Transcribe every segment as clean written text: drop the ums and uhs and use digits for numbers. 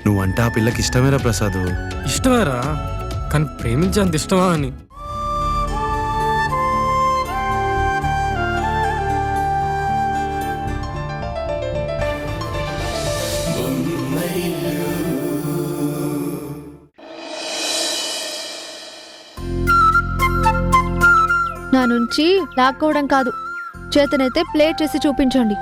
నువ్వంటే ఆ పిల్లకి ఇష్టమేరా ప్రసాద్. ఇష్టమేరా, కానీ ప్రేమించేంత ఇష్టమా అని. నా నుంచి లాక్కోవడం కాదు, చేతనైతే ప్లే చేసి చూపించండి.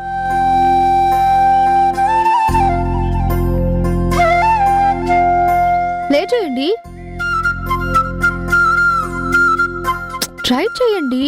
ప్లే చేయండి, ట్రై చేయండి.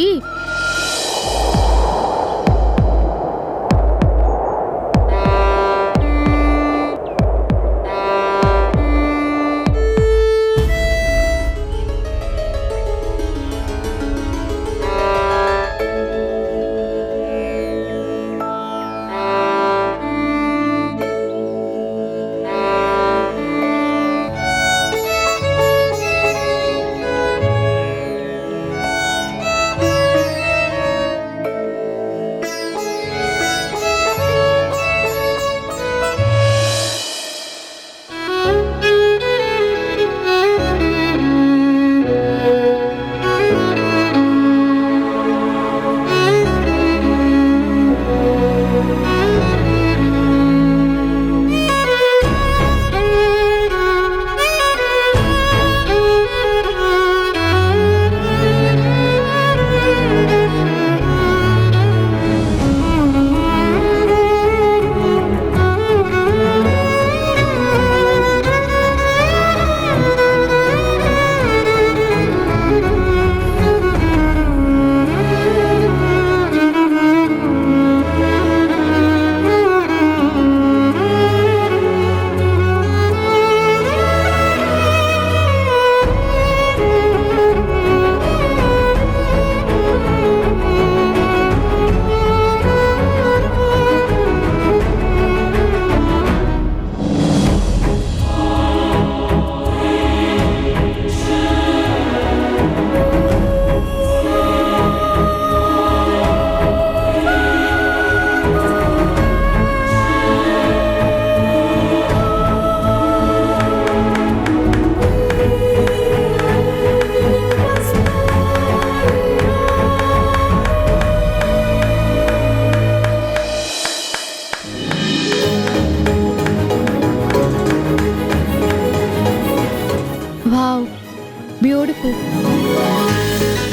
బ్యూటిఫుల్.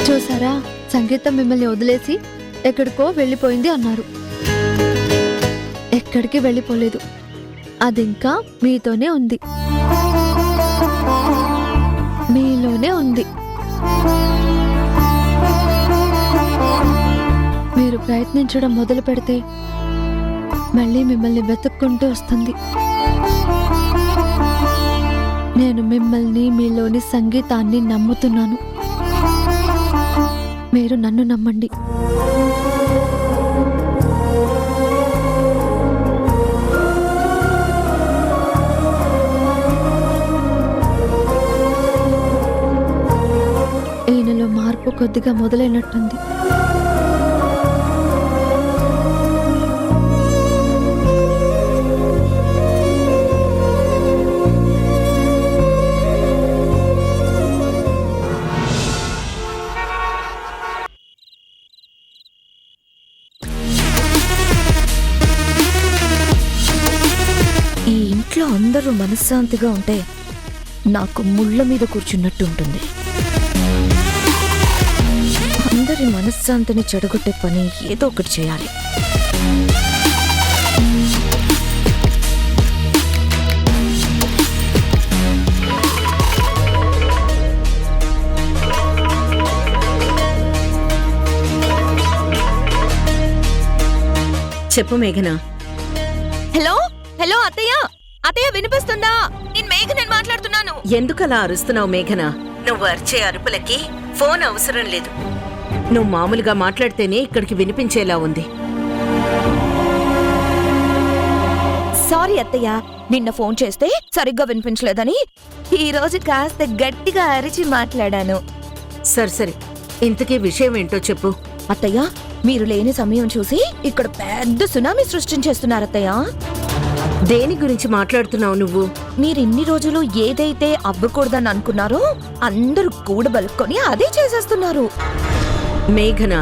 చూసారా, సంగీతం మిమ్మల్ని వదిలేసి ఎక్కడికో వెళ్ళిపోయింది అన్నారు. ఎక్కడికి వెళ్ళిపోలేదు, అదింకా మీతోనే ఉంది, మీలోనే ఉంది. మీరు ప్రయత్నించడం మొదలు పెడితే మళ్ళీ మిమ్మల్ని వెతుక్కుంటూ వస్తుంది. నేను మిమ్మల్ని, మీలోని సంగీతాన్ని నమ్ముతున్నాను. మీరు నన్ను నమ్మండి. ఈయనలో మార్పు కొద్దిగా మొదలైనట్టుంది. అందరూ మనశ్శాంతిగా ఉంటే నాకు ముళ్ళ మీద కూర్చున్నట్టు ఉంటుంది. అందరి మనశ్శాంతిని చెడగొట్టే పని ఏదో ఒకటి చేయాలి. చెప్పు మేఘన. హలో హలో అత్తయ్య, అత్తయ్య వినిపిస్తుందా? నేను మేఘనని మాట్లాడుతున్నాను. ఎందుకలా అరుస్తున్నావు మేఘన? నువ్వు అరిచే అరుపులకి ఫోన్ అవసరం లేదు. నువ్వు మామూలుగా మాట్లాడితేనే ఇక్కడికి వినిపించేలా ఉంది. సారీ అత్తయ్య, నిన్న ఫోన్ చేస్తే సరిగ్గా వినిపించలేదని ఈ రోజు కాస్త గట్టిగా అరిచి మాట్లాడాను. సరే, ఇంతకీ విషయం ఏంటో చెప్పు. అత్తయ్య, మీరు లేని సమయం చూసి ఇక్కడ పెద్ద సునామీ సృష్టించేస్తున్నారు అత్తయ్య. దేని గురించి మాట్లాడుతున్నావు నువ్వు? మీరు ఇన్ని రోజులు ఏదైతే అవ్వకూడదని అనుకున్నారో అందరూ కూడబలుక్కొని అదే చేసేస్తున్నారు. మేఘన,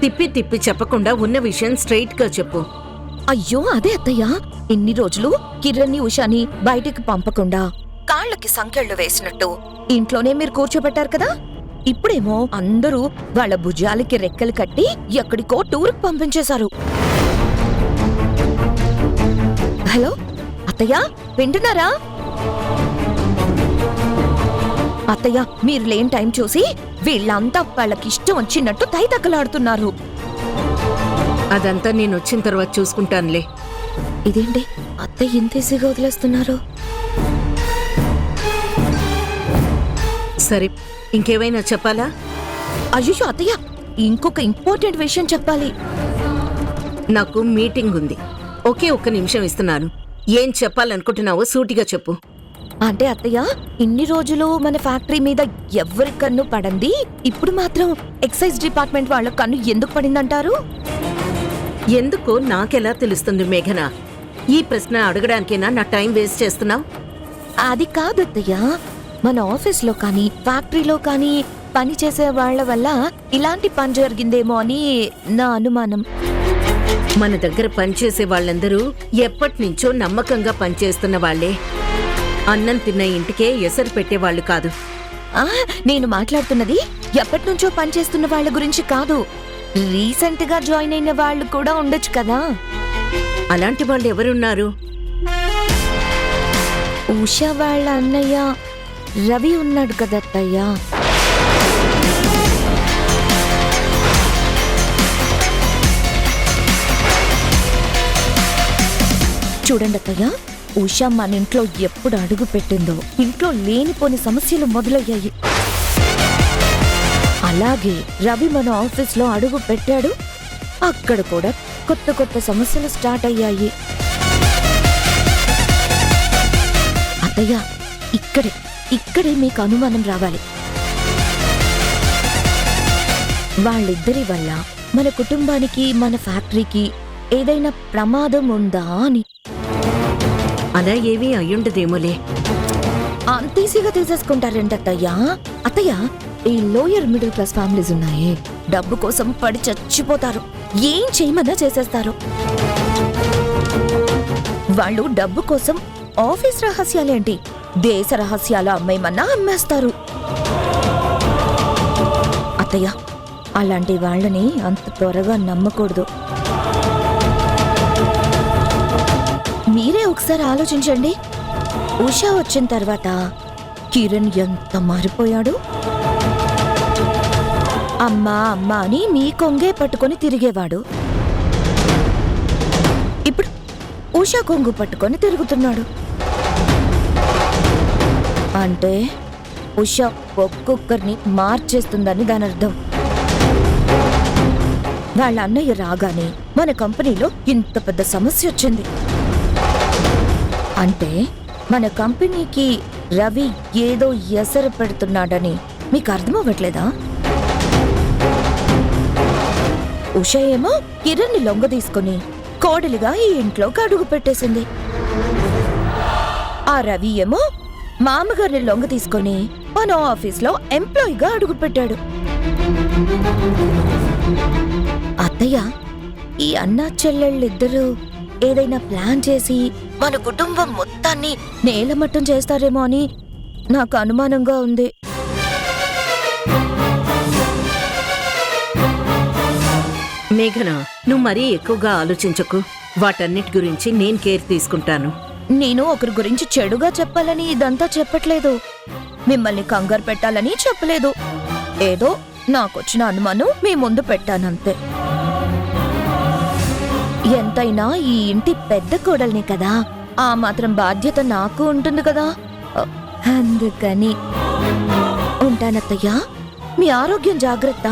తిప్పి తిప్పి చెప్పకుండా ఉన్న విషయం స్ట్రైట్ గా చెప్పు. అయ్యో అదే అత్తయ్య, ఇన్ని రోజులు కిరణ్ని ఉషాని బయటికి పంపకుండా కాళ్ళకి సంకెళ్ళు వేసినట్టు ఇంట్లోనే మీరు కూర్చోబెట్టారు కదా. ఇప్పుడేమో అందరూ వాళ్ళ భుజాలకి రెక్కలు కట్టి ఎక్కడికో టూర్కి పంపించేశారు. హలో అత్తయ్య, వింటున్నారా? అత్తయ్య, మీరు లేని టైం చూసి వీళ్ళంతా వాళ్ళకిష్టం వచ్చినట్టు తైతక్కలాడుతున్నారు. అదంతా నేను వచ్చిన తర్వాత చూసుకుంటానులే. ఇదేంటి అత్తయ్య ఇంత ఈజీగా వదిలేస్తున్నారు? సరే, ఇంకేమైనా చెప్పాలా? అయ్యో అత్తయ్య, ఇంకొక ఇంపార్టెంట్ విషయం చెప్పాలి. నాకు మీటింగ్ ఉంది. ఒకే ఒక్క నిమిషం ఇస్తున్నాను. ఏం చెప్పాలనుకుంటున్నావో సూటిగా చెప్పు. అంటే అత్తయ్య, ఇన్ని రోజులు మన ఫ్యాక్టరీ మీద ఎవరి కన్ను పడంది, ఇప్పుడు మాత్రం ఎక్సైజ్ డిపార్ట్మెంట్ వాళ్ళ కన్ను ఎందుకు పడిందంటారు? ఎందుకో నాకెలా తెలుస్తుంది మేఘన? ఈ ప్రశ్న అడగడానికేనా నా టైం వేస్ట్ చేస్తున్నావు? అది కాదు అత్తయ్య, మన ఆఫీస్లో కానీ ఫ్యాక్టరీలో కానీ పని చేసే వాళ్ల వల్ల ఇలాంటి పని జరిగిందేమో అని నా అనుమానం. మన దగ్గర పనిచేసే వాళ్ళందరూ ఎప్పటినుంచో నమ్మకంగా పనిచేస్తున్న వాళ్లే. అన్నం తిన్న ఇంటికే ఎసరు పెట్టేవాళ్లు కాదు. నేను మాట్లాడుతున్నది ఎప్పటినుంచో పనిచేస్తున్న వాళ్ళ గురించి కాదు, రీసెంట్ గా జాయిన్ అయిన వాళ్ళు కూడా ఉండొచ్చు కదా. అలాంటి వాళ్ళు ఎవరున్నారు? ఉషా వాళ్ళ అన్నయ్య రవి ఉన్నాడు కదా అత్తయ్య. చూడండి అత్తయ్య, ఉషా మన ఇంట్లో ఎప్పుడు అడుగు పెట్టిందో ఇంట్లో లేనిపోని సమస్యలు మొదలయ్యాయి. అలాగే రవి మన ఆఫీస్లో అడుగు పెట్టాడు, అక్కడ కూడా కొత్త కొత్త సమస్యలు స్టార్ట్ అయ్యాయి. అత్తయ్య, ఇక్కడే మీకు అనుమానం రావాలి. వాళ్ళిద్దరి వల్ల మన కుటుంబానికి మన ఫ్యాక్టరీకి ఏదైనా ప్రమాదం ఉందా అని. అలా ఏమీ అయ్యుండదేమోలే. అంత ఈజీగా తీసేసుకుంటారంట అత్తయ్య. అత్తయ్య, ఈ లోయర్ మిడిల్ క్లాస్ ఫ్యామిలీస్ ఉన్నాయే, డబ్బు కోసం పడి చచ్చిపోతారు, ఏం చేయమన్నా చేసేస్తారు. వాళ్ళు డబ్బు కోసం ఆఫీస్ రహస్యాలేంటి, దేశ రహస్యాలు అమ్మేమన్నా అమ్మేస్తారు. అత్తయ్య, అలాంటి వాళ్ళని అంత త్వరగా నమ్మకూడదు. మీరే ఒకసారి ఆలోచించండి. ఉషా వచ్చిన తర్వాత కిరణ్ ఎంత మారిపోయాడు. అమ్మా అమ్మా అని మీ కొంగే పట్టుకొని తిరిగేవాడు, ఇప్పుడు ఉషా కొంగు పట్టుకొని తిరుగుతున్నాడు. అంటే ఉషా ఒక్కొక్కరిని మార్చేస్తుందని దాని అర్థం. వాళ్ళ అన్నయ్య రాగానే మన కంపెనీలో ఇంత పెద్ద సమస్య వచ్చింది. అంటే మన కంపెనీకి రవి ఏదో ఎసరు పెడుతున్నాడని మీకు అర్థమవ్వట్లేదా? ఉషా ఏమో కిరణ్ని లొంగ తీసుకుని కోడలిగా ఈ ఇంట్లోకి అడుగు పెట్టేసింది. ఆ రవి ఏమో మామగారిని లొంగ తీసుకుని మన ఆఫీస్లో ఎంప్లాయీగా అడుగు పెట్టాడు. అత్తయ్య, ఈ అన్నా చెల్లెళ్ళిద్దరూ ఏదైనా ప్లాన్ చేసి మన కుటుంబం మొత్తాన్ని నేలమట్టం చేస్తారేమో అని నాకు అనుమానంగా ఉంది. మేఘన, నువ్వు మరీ ఎక్కువగా ఆలోచించకు. వాటన్నిటి గురించి నేను కేర్ తీసుకుంటాను. నేను ఒకరి గురించి చెడుగా చెప్పాలని ఇదంతా చెప్పట్లేదు, మిమ్మల్ని కంగారు పెట్టాలని చెప్పలేదు. ఏదో నాకొచ్చిన అనుమానం మీ ముందు పెట్టానంతే. ఎంతైనా ఈ ఇంటి పెద్ద కోడల్ని కదా, ఆ మాత్రం బాధ్యత నాకు ఉంటుంది కదా. అందుకని ఉంటానత్తయ్య, మీ ఆరోగ్యం జాగ్రత్త.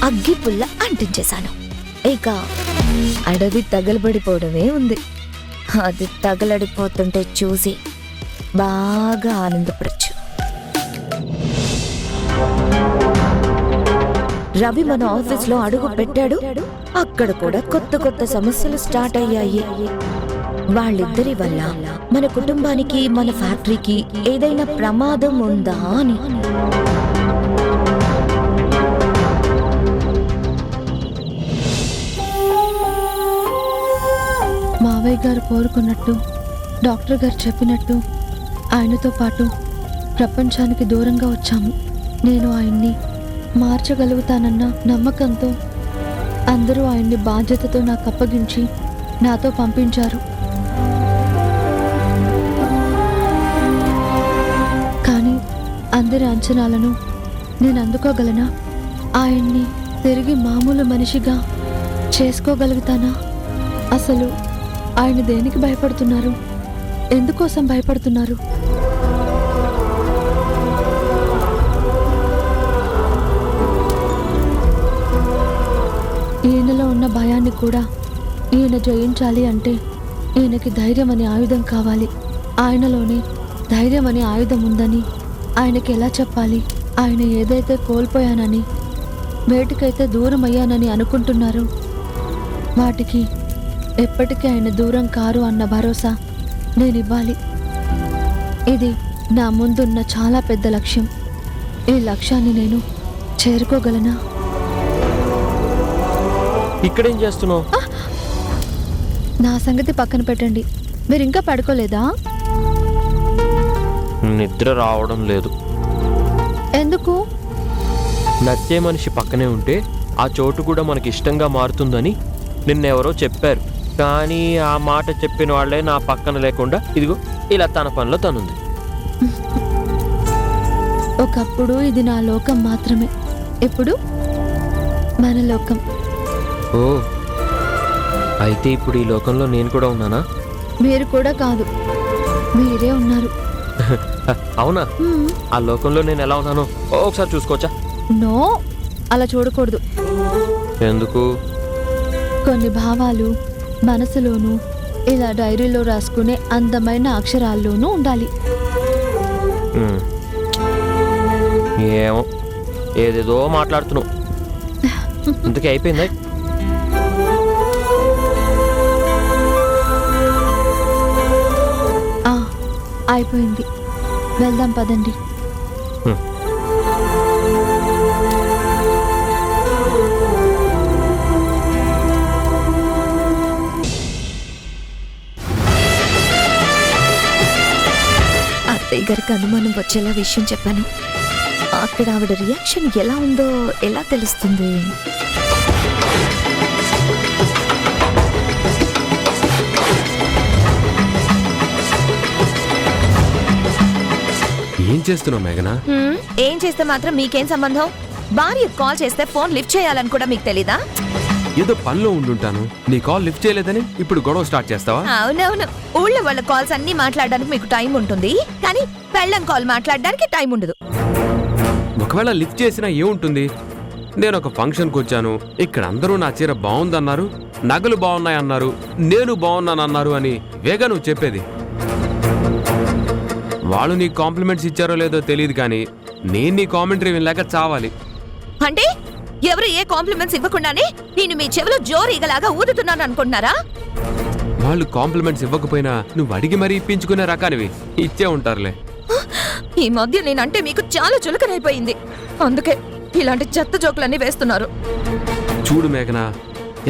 అగ్గి పుల్ల అంటించేశాను, ఇక అడవి తగలబడిపోవడమే ఉంది. అది తగలడిపోతుంటే చూసి బాగా ఆనందపడచ్చు. రవి మన ఆఫీస్లో అడుగు పెట్టాడు, అక్కడ కూడా కొత్త కొత్త సమస్యలు స్టార్ట్ అయ్యాయి. వాళ్ళిద్దరి వల్ల మన కుటుంబానికి, మన ఫ్యాక్టరీకి ఏదైనా ప్రమాదం ఉందా అని. మావయ్య గారు కోరుకున్నట్టు, డాక్టర్ గారు చెప్పినట్టు ఆయనతో పాటు ప్రపంచానికి దూరంగా వచ్చాము. నేను ఆయన్ని మార్చగలుగుతానన్న నమ్మకంతో అందరూ ఆయన్ని బాధ్యతతో నాకు అప్పగించి నాతో పంపించారు. కానీ అందరి అంచనాలను నేను అందుకోగలనా? ఆయన్ని తిరిగి మామూలు మనిషిగా చేసుకోగలుగుతానా? అసలు ఆయన దేనికి భయపడుతున్నారు? ఎందుకోసం భయపడుతున్నారు? ఈయనలో ఉన్న భయాన్ని కూడా ఈయన జయించాలి అంటే ఈయనకి ధైర్యం అనే ఆయుధం కావాలి. ఆయనలోనే ధైర్యం అనే ఆయుధం ఉందని ఆయనకి ఎలా చెప్పాలి? ఆయన ఏదైతే కోల్పోయానని, వేటికైతే దూరం అయ్యానని అనుకుంటున్నారో వాటికి ఎప్పటికీ ఆయన దూరం కారు అన్న భరోసా నేను ఇవ్వాలి. ఇది నా ముందున్న చాలా పెద్ద లక్ష్యం. ఈ లక్ష్యాన్ని నేను చేరుకోగలనా? ఇక్కడేం చేస్తున్నావు? నా సంగతి పక్కన పెట్టండి. మీరు ఇంకా పడుకోలేదా? నిద్ర రావడం లేదు. ఎందుకు? నచ్చే మనిషి పక్కనే ఉంటే ఆ చోటు కూడా మనకి ఇష్టంగా మారుతుందని నిన్నెవరో చెప్పారు. కానీ ఆ మాట చెప్పిన వాళ్ళే నా పక్కన లేకుండా ఇదిగో ఇలా తన పనిలో తనుంది. ఒకప్పుడు ఇది నా లోకం మాత్రమే, ఇప్పుడు మన లోకం. ఓ, అయితే ఇప్పుడు ఈ లోకంలో నేను కూడా ఉన్నానా? మీరు కూడా కాదు, మీరే ఉన్నారు. అవునా? ఆ లోకంలో నేను ఎలా ఉన్నానో ఒకసారి చూసుకోవచ్చా? నో, అలా చూడకూడదు. ఎందుకు? కొన్ని భావాలు మనసులోనూ ఇలా డైరీలో రాసుకునే అందమైన అక్షరాల్లోనూ ఉండాలి. ఏమో, ఏదేదో మాట్లాడుతున్నావు. ఇంతకీ అయిపోయిందా? అయిపోయింది, వెళ్దాం పదండి. అత్తయ్య గారికి అనుమానం వచ్చేలా విషయం చెప్పాను. అక్కడ ఆవిడ రియాక్షన్ ఎలా ఉందో ఎలా తెలుస్తుంది? ఏం చేస్తున్నావు మేఘనా? ఏం చేస్తే మాత్రం మీకేం సంబంధం? భార్య కాల్ చేస్తే ఫోన్ లిఫ్ట్ చేయాలని కూడా మీకు తెలీదా? ఏదో పనిలో ఉండుంటాను, నీ కాల్ లిఫ్ట్ చేయలేదని ఇప్పుడు గొడవ స్టార్ట్ చేస్తావా? అవునవును, ఊళ్ళో వాళ్ళ కాల్స్ అన్ని మాట్లాడడానికి మీకు టైం ఉంటుంది, కానీ పెళ్ళం కాల్ మాట్లాడడానికి టైం ఉండదు. ఒకవేళ లిఫ్ట్ చేసినా ఏముంటుంది? నేను ఒక ఫంక్షన్కి వచ్చాను, ఇక్కడ అందరూ నా చీర బాగుందన్నారు, నగలు బాగున్నాయన్నారు, నేను బాగున్నానన్నారు అని వేగా నువ్వు చెప్పేది. వాళ్ళు నీ కాంప్లిమెంట్స్ ఇచ్చారో లేదో తెలియదు, కానీ నేను నీ కామెంటరీ వినలేక చావాలి. అంటే ఎవరు ఏ కాంప్లిమెంట్స్ ఇవ్వకుండానే నేను మీ చెవిలో జోరీగలాగా ఊదుతున్నాను అనుకుంటున్నారా? వాళ్ళు కాంప్లిమెంట్స్ ఇవ్వకపోయినా నువ్వు అడిగి మరీ ఇప్పించుకునే రకానివి, ఇచ్చే ఉంటారులే. ఈ మధ్య నేనంటే మీకు చాలా చులకనైపోయింది, అందుకే ఇలాంటి చెత్త జోకులన్నీ వేస్తున్నారు. చూడు మేఘనా,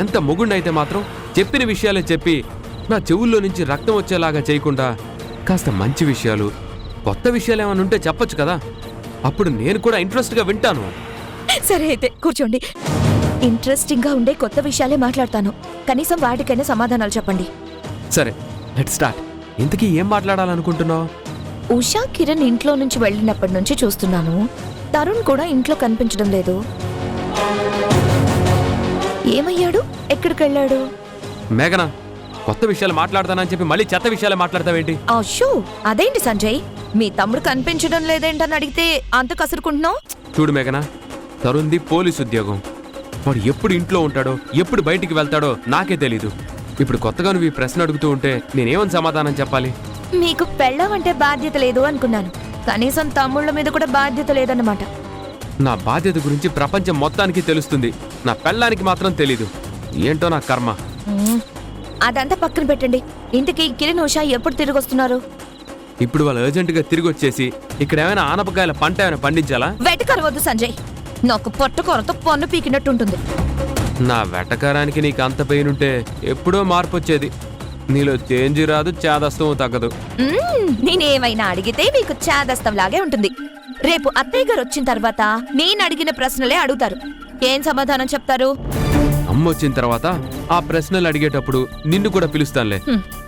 ఎంత మొగుండైతే మాత్రం చెప్పిన విషయాలే చెప్పి నా చెవుల్లో నుంచి రక్తం వచ్చేలాగా చేయకుండా కాస్త మంచి విషయాలు, కొత్త విషయాలు ఏమైనా ఉంటే చెప్పొచ్చు కదా, అప్పుడు నేను కూడా ఇంట్రెస్ట్గా వింటాను. సరే అయితే కూర్చోండి. ఇంట్రెస్టింగ్ గా ఉండే కొత్త విషయాలే మాట్లాడతాను, కనీసం వాటికైనా సమాధానాలు చెప్పండి. సరే, లెట్స్ స్టార్ట్. ఇంతకీ ఏం మాట్లాడాలనుకుంటున్నావు? ఉషా కిరణ్ ఇంట్లో నుంచి వెళ్ళినప్పటి నుంచి చూస్తున్నాను, తరుణ్ కూడా ఇంట్లో కనిపించడం లేదు. ఏమయ్యాడు? ఎక్కడికి వెళ్ళాడు? మేఘనా, కొత్త విషయాలు మాట్లాడతానని చెప్పి మళ్ళీ చెత్త విషయాలు మాట్లాడతావేంటి? అయ్యో, అదేంటి సంజయ్, మీ తమ్ముడు కనిపించడం లేదేంటని అడిగితే అంత కసురుకుంటున్నావు? చూడు మేఘనా, తరుణ్ది పోలీసు ఉద్యోగం, వాడు ఎప్పుడు ఇంట్లో ఉంటాడో ఎప్పుడు బయటికి వెళ్తాడో నాకే తెలీదు. ఇప్పుడు కొత్తగా నువ్వు ఈ ప్రశ్న అడుగుతూ ఉంటే నేనేమని సమాధానం చెప్పాలి? మీకు పెళ్ళం అంటే బాధ్యత లేదు అనుకున్నాను, కనీసం తమ్ముళ్ళ మీద కూడా బాధ్యత లేదన్నమాట. నా బాధ్యత గురించి ప్రపంచం మొత్తానికి తెలుస్తుంది, నా పెళ్ళానికి మాత్రం తెలీదు. ఏంటో నా కర్మ. అదంతా పక్కన పెట్టండి. ఇంటికి కిరణ్ ఉషా ఎప్పుడు తిరిగి వస్తున్నారు? ఇప్పుడు వాళ్ళు అర్జెంటుగా తిరిగి వచ్చేసి ఇక్కడ ఏమైనా ఆనపకాయల పంట ఏమైనా పండించాలా? వెటకరవద్దు సంజయ్, నాకు పొట్టకూరతో పన్ను పీకినట్టుంటుంది. నా వెటకారానికి నీకు అంత పెయినుంటే ఎప్పుడో మార్పు వచ్చేది. నీలో చేంజ్ రాదు, చేదస్తం తగ్గదు. నేనేమైనా అడిగితే మీకు చాదస్తంలాగే ఉంటుంది. రేపు అత్తయ్య గారు వచ్చిన తర్వాత నేను అడిగిన ప్రశ్నలే అడుగుతారు. ఏం సమాధానం చెప్తారు? అమ్మ వచ్చిన తర్వాత ఆ ప్రశ్నలు అడిగేటప్పుడు నిన్ను కూడా పిలుస్తానులే.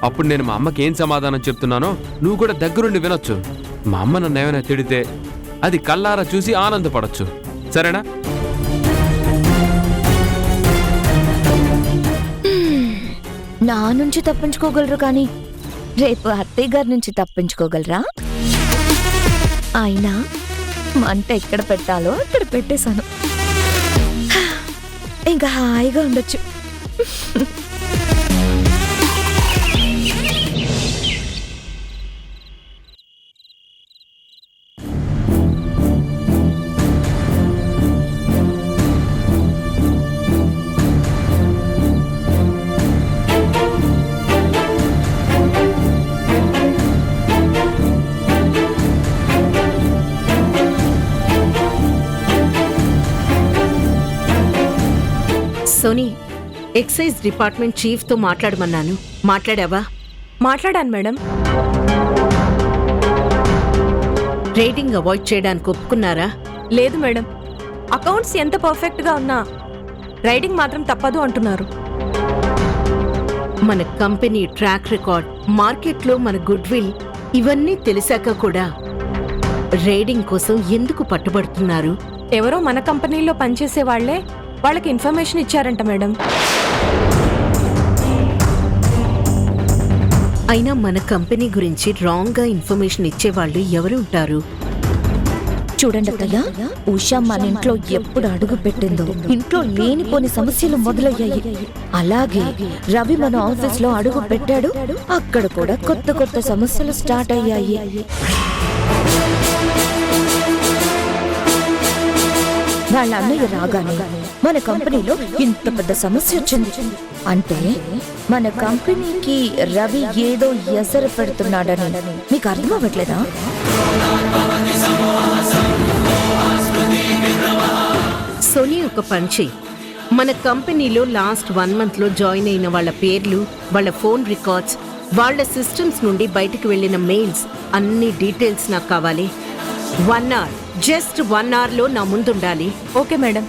అప్పుడు నేను మా అమ్మకి ఏం సమాధానం చెప్తున్నానో నువ్వు కూడా దగ్గరుండి వినొచ్చు. మా అమ్మ నన్ను ఏమైనా తిడితే అది కళ్ళారా చూసి ఆనందపడొచ్చు. సరేనా? నా నుంచి తప్పించుకోగలరు కానీ రేపు అత్తయ్య గారి నుంచి తప్పించుకోగలరా? అయినా మంట ఎక్కడ పెట్టాలో అక్కడ పెట్టేశాను. ఇంకా హాయిగా ఉండొచ్చు. సోనీ, ఎక్సైజ్ డిపార్ట్మెంట్ చీఫ్ తో మాట్లాడమన్నాను. మాట్లాడావా? మాట్లాడాను మేడం. రేటింగ్ అవాయిడ్ చేయడానికి ఒప్పుకున్నారా? లేదు మేడం, అకౌంట్స్ ఎంత పర్ఫెక్ట్గా ఉన్నా రైడింగ్ మాత్రం తప్పదు అంటున్నారు. మన కంపెనీ ట్రాక్ రికార్డ్, మార్కెట్లో మన గుడ్ విల్ ఇవన్నీ తెలిసాక కూడా రేటింగ్ కోసం ఎందుకు పట్టుబడుతున్నారు? ఎవరో మన కంపెనీలో పనిచేసే వాళ్లే వాళ్ళకి ఇన్ఫర్మేషన్ ఇచ్చారంట మేడం. అయినా మన కంపెనీ గురించి రాంగ్ గా ఇన్ఫర్మేషన్ ఇచ్చేవాళ్ళు ఎవరు ఉంటారు? చూడండి అత్తయ్య, ఉషా మన ఇంట్లో ఎప్పుడు అడుగు పెట్టిందో ఇంట్లో లేనిపోని సమస్యలు మొదలయ్యాయి. అలాగే రవి మన ఆఫీస్ లో అడుగు పెట్టాడు, అక్కడ కూడా కొత్త కొత్త సమస్యలు స్టార్ట్ అయ్యాయి. వాళ్ళ అన్నయ్య రాగానే మన కంపెనీలో ఇంత పెద్ద సమస్య వచ్చింది. అంటే మన కంపెనీకి రవి ఏదో ఎసరు పెడుతున్నాడని మీకు అర్థం అవ్వట్లేదా? సోనీ, ఒక పంచి మన కంపెనీలో లాస్ట్ 1 month లో జాయిన్ అయిన వాళ్ళ పేర్లు, వాళ్ళ ఫోన్ రికార్డ్స్, వాళ్ళ సిస్టమ్స్ నుండి బయటకు వెళ్ళిన మెయిల్స్ అన్ని డీటెయిల్స్ నాకు కావాలి. 1 hour, జస్ట్ 1 hour లో నా ముందుండాలి. Okay madam.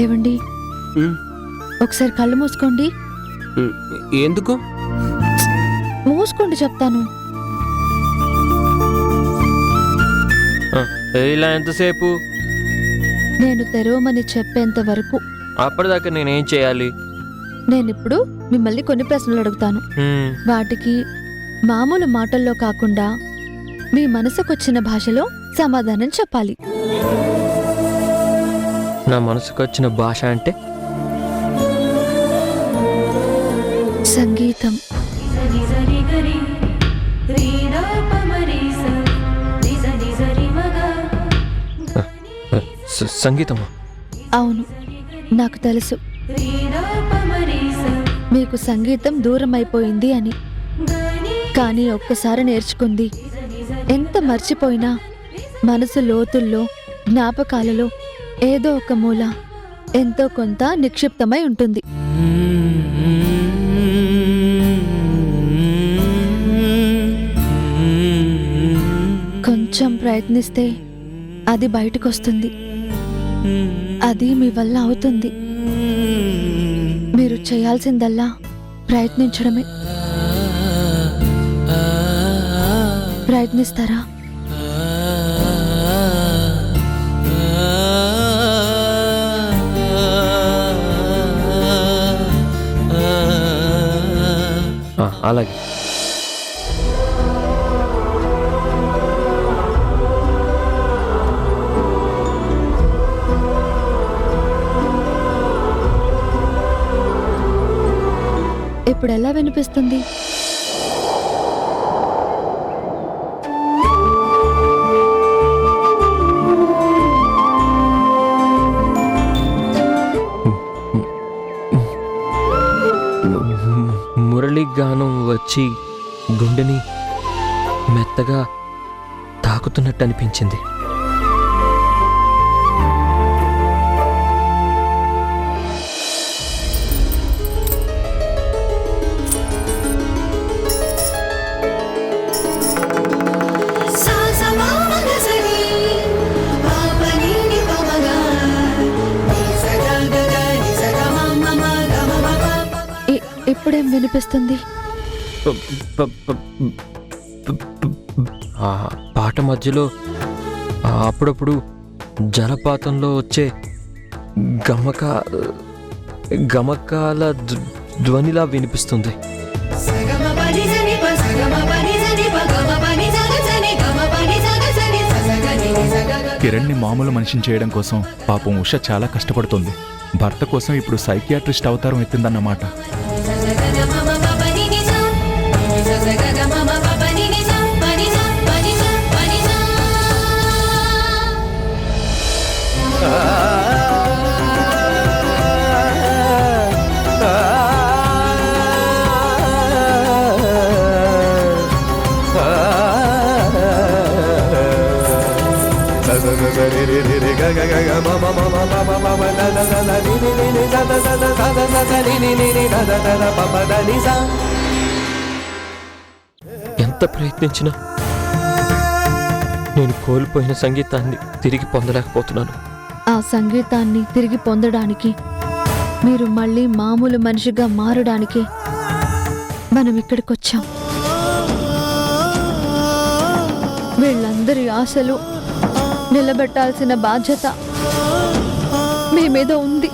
ఏవండి, ఒకసారి కళ్ళు మూసుకోండి. ఎందుకు? మూసుకోండి చెప్తాను. ఇలా ఎంతసేపు? నేను తెరవమని చెప్పేంత వరకు. అప్పటిదాకా నేనేం చేయాలి? నేనిప్పుడు మిమ్మల్ని కొన్ని ప్రశ్నలు అడుగుతాను. వాటికి మామూలు మాటల్లో కాకుండా మీ మనసుకొచ్చిన భాషలో సమాధానం చెప్పాలి. నా మనసుకొచ్చిన భాష అంటే సంగీతం. సంగీతమా? అవును, నాకు తెలుసు మీకు సంగీతం దూరం అయిపోయింది అని. కానీ ఒక్కసారి నేర్చుకుంది ఎంత మర్చిపోయినా మనసు లోతుల్లో, జ్ఞాపకాలలో ఏదో ఒక మూల ఎంతో కొంత నిక్షిప్తమై ఉంటుంది. కొంచెం ప్రయత్నిస్తే అది బయటకొస్తుంది. అది మీ వల్ల అవుతుంది. మీరు చేయాల్సిందల్లా ప్రయత్నించడమే. ప్రయత్నిస్తారా? అలాగే. ఇప్పుడు ఎలా వినిపిస్తుంది? మురళి గానం వచ్చి గుండెని మెత్తగా తాకుతున్నట్టు అనిపించింది. ఇప్పుడేం వినిపిస్తుంది? ఆ పాట మధ్యలో అప్పుడప్పుడు జలపాతంలో వచ్చే గమకాల ధ్వనిలా వినిపిస్తుంది. కిరణ్ని మామూలు మనిషిని చేయడం కోసం పాపం ఉష చాలా కష్టపడుతుంది. భర్త కోసం ఇప్పుడు సైకియాట్రిస్ట్ అవతారం ఎత్తిందన్నమాట. ఎంత ప్రయత్నించినా నేను కోల్పోయిన సంగీతాన్ని తిరిగి పొందలేకపోతున్నాను. ఆ సంగీతాన్ని తిరిగి పొందడానికి, మీరు మళ్ళీ మామూలు మనిషిగా మారడానికి మనం ఇక్కడికొచ్చాం. వీళ్ళందరి ఆశలు నిలబెట్టాల్సిన బాధ్యత మీ మీద ఉంది.